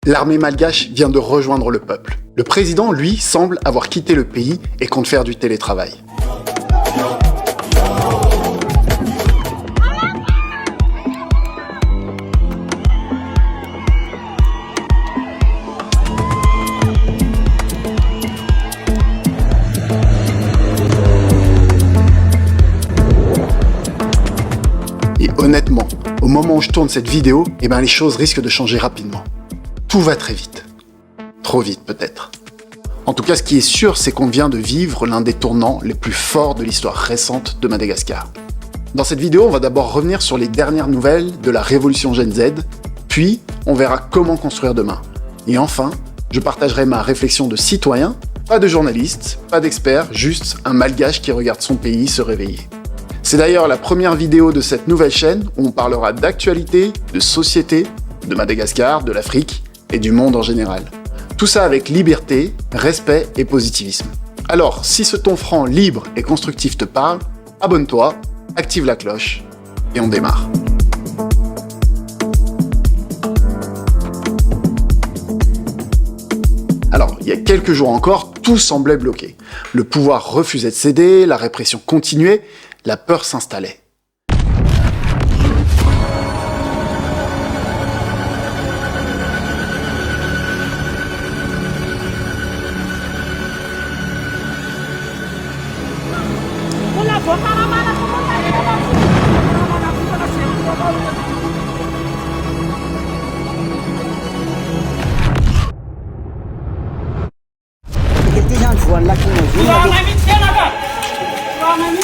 L'armée malgache vient de rejoindre le peuple. Le président, lui, semble avoir quitté le pays et compte faire du télétravail. Et honnêtement, au moment où je tourne cette vidéo, les choses risquent de changer rapidement. Tout va très vite. Trop vite peut-être. En tout cas, ce qui est sûr, c'est qu'on vient de vivre l'un des tournants les plus forts de l'histoire récente de Madagascar. Dans cette vidéo, on va d'abord revenir sur les dernières nouvelles de la révolution Gen Z, puis on verra comment construire demain. Et enfin, je partagerai ma réflexion de citoyen, pas de journaliste, pas d'expert, juste un malgache qui regarde son pays se réveiller. C'est d'ailleurs la première vidéo de cette nouvelle chaîne où on parlera d'actualité, de société, de Madagascar, de l'Afrique et du monde en général. Tout ça avec liberté, respect et positivisme. Alors, si ce ton franc, libre et constructif te parle, abonne-toi, active la cloche et on démarre. Alors, il y a quelques jours encore, tout semblait bloqué. Le pouvoir refusait de céder, la répression continuait, la peur s'installait.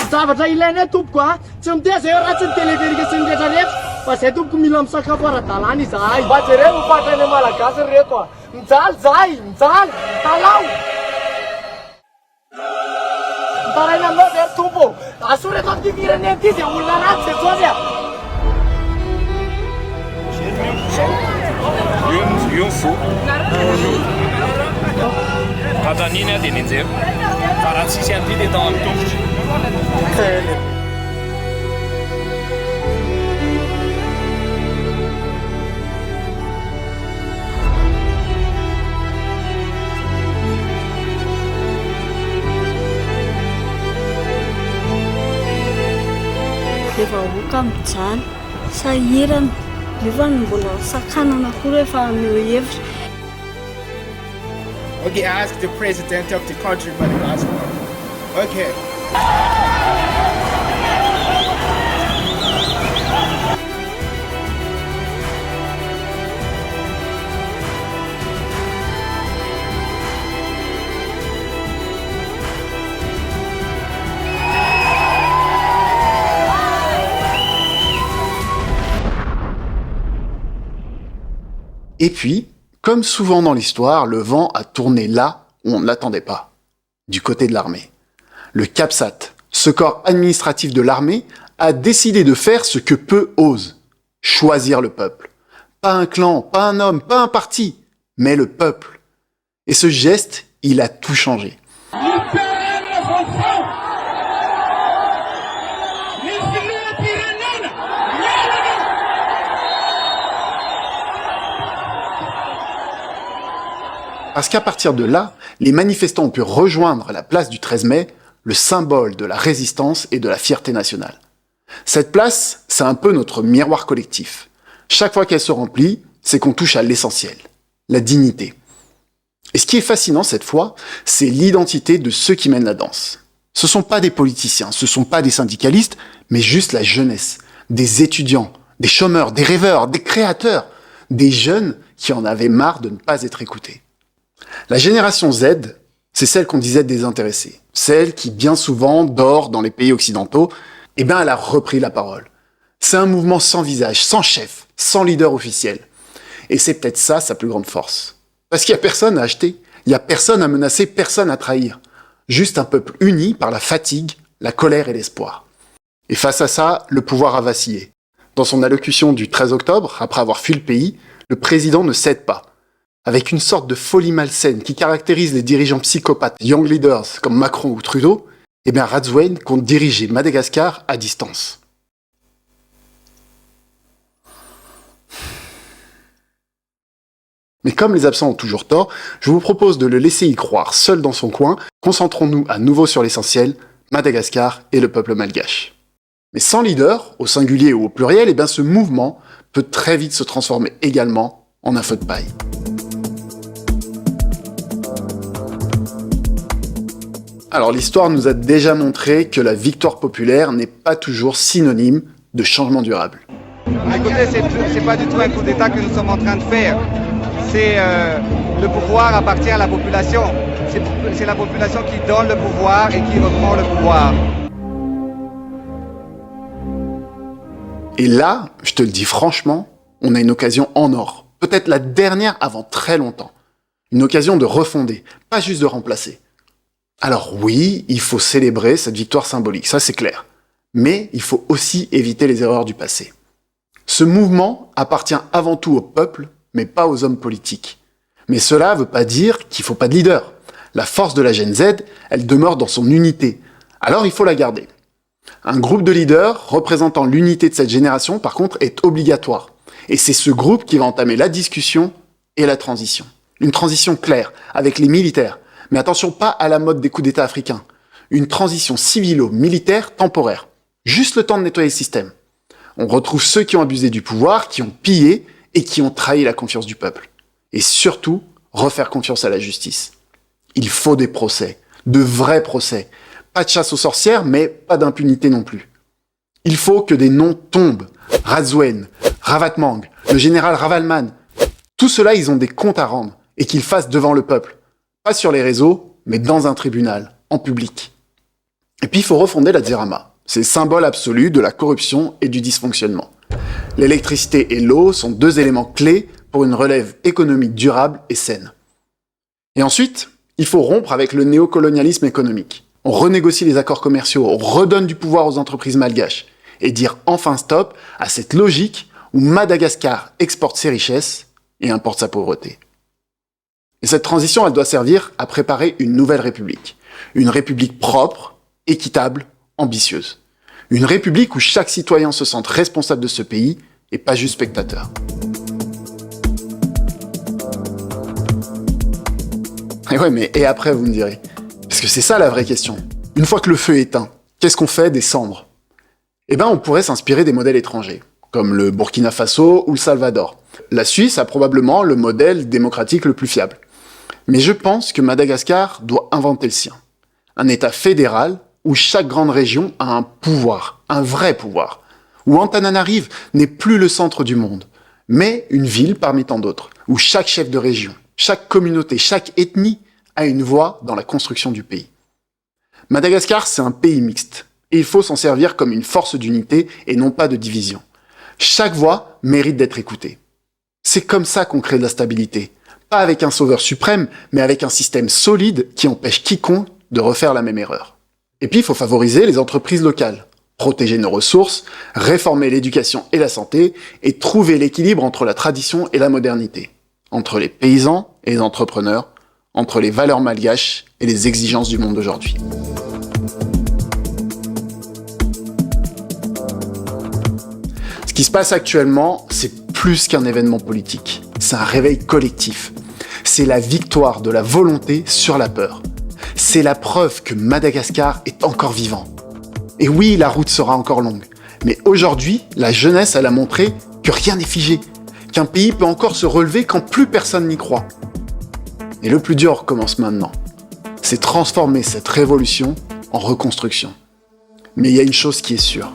Zavatra ilaina tompoko a tsy miteza eo raha tsy ny televerika sy ny rehetra rehetra fa zay tompoko mila misakafo ara-dalàna izahay mba jereo mifatrany malagasy reto a mijaly zahay mijaly talao mitaraina aminao zay tompo aso reto amin'ity firenena ity dia olona ratsy zay soazy a Yung fo. Katanina dia ninjero. Fa raha tsisy an'ity dia tao amin'ny tongotra. Rehefa hoaka mijaly, sahirana, nefa mbola sakanana koa rehefa meo hevitra. Okay, ask the president of the country Madagascar. Okay. Et puis, comme souvent dans l'histoire, le vent a tourné là où on ne l'attendait pas, du côté de l'armée. Le CAPSAT, ce corps administratif de l'armée, a décidé de faire ce que peu osent, choisir le peuple. Pas un clan, pas un homme, pas un parti, mais le peuple. Et ce geste, il a tout changé. Parce qu'à partir de là, les manifestants ont pu rejoindre la place du 13 mai, le symbole de la résistance et de la fierté nationale. Cette place, c'est un peu notre miroir collectif. Chaque fois qu'elle se remplit, c'est qu'on touche à l'essentiel, la dignité. Et ce qui est fascinant cette fois, c'est l'identité de ceux qui mènent la danse. Ce sont pas des politiciens, ce sont pas des syndicalistes, mais juste la jeunesse, des étudiants, des chômeurs, des rêveurs, des créateurs, des jeunes qui en avaient marre de ne pas être écoutés. La génération Z, c'est celle qu'on disait désintéressée. Celle qui, bien souvent, dort dans les pays occidentaux, elle a repris la parole. C'est un mouvement sans visage, sans chef, sans leader officiel. Et c'est peut-être ça sa plus grande force. Parce qu'il n'y a personne à acheter, il n'y a personne à menacer, personne à trahir. Juste un peuple uni par la fatigue, la colère et l'espoir. Et face à ça, le pouvoir a vacillé. Dans son allocution du 13 octobre, après avoir fui le pays, le président ne cède pas. Avec une sorte de folie malsaine qui caractérise les dirigeants psychopathes young leaders comme Macron ou Trudeau, Radziwiłł compte diriger Madagascar à distance. Mais comme les absents ont toujours tort, je vous propose de le laisser y croire seul dans son coin. Concentrons-nous à nouveau sur l'essentiel, Madagascar et le peuple malgache. Mais sans leader, au singulier ou au pluriel, ce mouvement peut très vite se transformer également en un feu de paille. Alors l'histoire nous a déjà montré que la victoire populaire n'est pas toujours synonyme de changement durable. Écoutez, c'est pas du tout un coup d'État que nous sommes en train de faire. C'est le pouvoir appartient à la population. C'est la population qui donne le pouvoir et qui reprend le pouvoir. Et là, je te le dis franchement, on a une occasion en or. Peut-être la dernière avant très longtemps. Une occasion de refonder, pas juste de remplacer. Alors oui, il faut célébrer cette victoire symbolique, ça c'est clair. Mais il faut aussi éviter les erreurs du passé. Ce mouvement appartient avant tout au peuple, mais pas aux hommes politiques. Mais cela ne veut pas dire qu'il ne faut pas de leader. La force de la Gen Z, elle demeure dans son unité. Alors il faut la garder. Un groupe de leaders représentant l'unité de cette génération, par contre, est obligatoire. Et c'est ce groupe qui va entamer la discussion et la transition. Une transition claire, avec les militaires. Mais attention, pas à la mode des coups d'État africains. Une transition civilo-militaire temporaire. Juste le temps de nettoyer le système. On retrouve ceux qui ont abusé du pouvoir, qui ont pillé et qui ont trahi la confiance du peuple. Et surtout, refaire confiance à la justice. Il faut des procès, de vrais procès. Pas de chasse aux sorcières, mais pas d'impunité non plus. Il faut que des noms tombent. Razwen, Ravatmang, le général Ravalman. Tout cela, ils ont des comptes à rendre et qu'ils fassent devant le peuple. Pas sur les réseaux, mais dans un tribunal, en public. Et puis il faut refonder la Dzirama. C'est le symbole absolu de la corruption et du dysfonctionnement. L'électricité et l'eau sont deux éléments clés pour une relève économique durable et saine. Et ensuite, il faut rompre avec le néocolonialisme économique. On renégocie les accords commerciaux, on redonne du pouvoir aux entreprises malgaches, et dire enfin stop à cette logique où Madagascar exporte ses richesses et importe sa pauvreté. Et cette transition, elle doit servir à préparer une nouvelle république. Une république propre, équitable, ambitieuse. Une république où chaque citoyen se sente responsable de ce pays et pas juste spectateur. Et ouais, mais et après, vous me direz? Parce que c'est ça la vraie question. Une fois que le feu est éteint, qu'est-ce qu'on fait des cendres? On pourrait s'inspirer des modèles étrangers, comme le Burkina Faso ou le Salvador. La Suisse a probablement le modèle démocratique le plus fiable. Mais je pense que Madagascar doit inventer le sien. Un État fédéral où chaque grande région a un pouvoir, un vrai pouvoir. Où Antananarive n'est plus le centre du monde, mais une ville parmi tant d'autres. Où chaque chef de région, chaque communauté, chaque ethnie a une voix dans la construction du pays. Madagascar, c'est un pays mixte. Et il faut s'en servir comme une force d'unité et non pas de division. Chaque voix mérite d'être écoutée. C'est comme ça qu'on crée de la stabilité. Pas avec un sauveur suprême, mais avec un système solide qui empêche quiconque de refaire la même erreur. Et puis, il faut favoriser les entreprises locales, protéger nos ressources, réformer l'éducation et la santé, et trouver l'équilibre entre la tradition et la modernité, entre les paysans et les entrepreneurs, entre les valeurs malgaches et les exigences du monde d'aujourd'hui. Ce qui se passe actuellement, c'est plus qu'un événement politique. C'est un réveil collectif. C'est la victoire de la volonté sur la peur. C'est la preuve que Madagascar est encore vivant. Et oui, la route sera encore longue. Mais aujourd'hui, la jeunesse, elle a montré que rien n'est figé. Qu'un pays peut encore se relever quand plus personne n'y croit. Et le plus dur commence maintenant. C'est transformer cette révolution en reconstruction. Mais il y a une chose qui est sûre.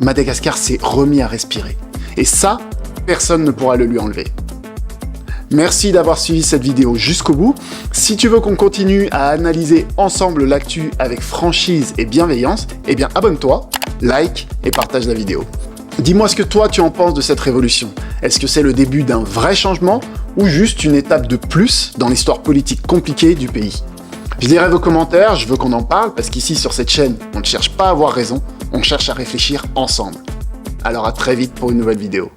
Madagascar s'est remis à respirer. Et ça, personne ne pourra le lui enlever. Merci d'avoir suivi cette vidéo jusqu'au bout. Si tu veux qu'on continue à analyser ensemble l'actu avec franchise et bienveillance, abonne-toi, like et partage la vidéo. Dis-moi ce que toi tu en penses de cette révolution. Est-ce que c'est le début d'un vrai changement ou juste une étape de plus dans l'histoire politique compliquée du pays? Je lirai vos commentaires, je veux qu'on en parle parce qu'ici sur cette chaîne, on ne cherche pas à avoir raison, on cherche à réfléchir ensemble. Alors à très vite pour une nouvelle vidéo.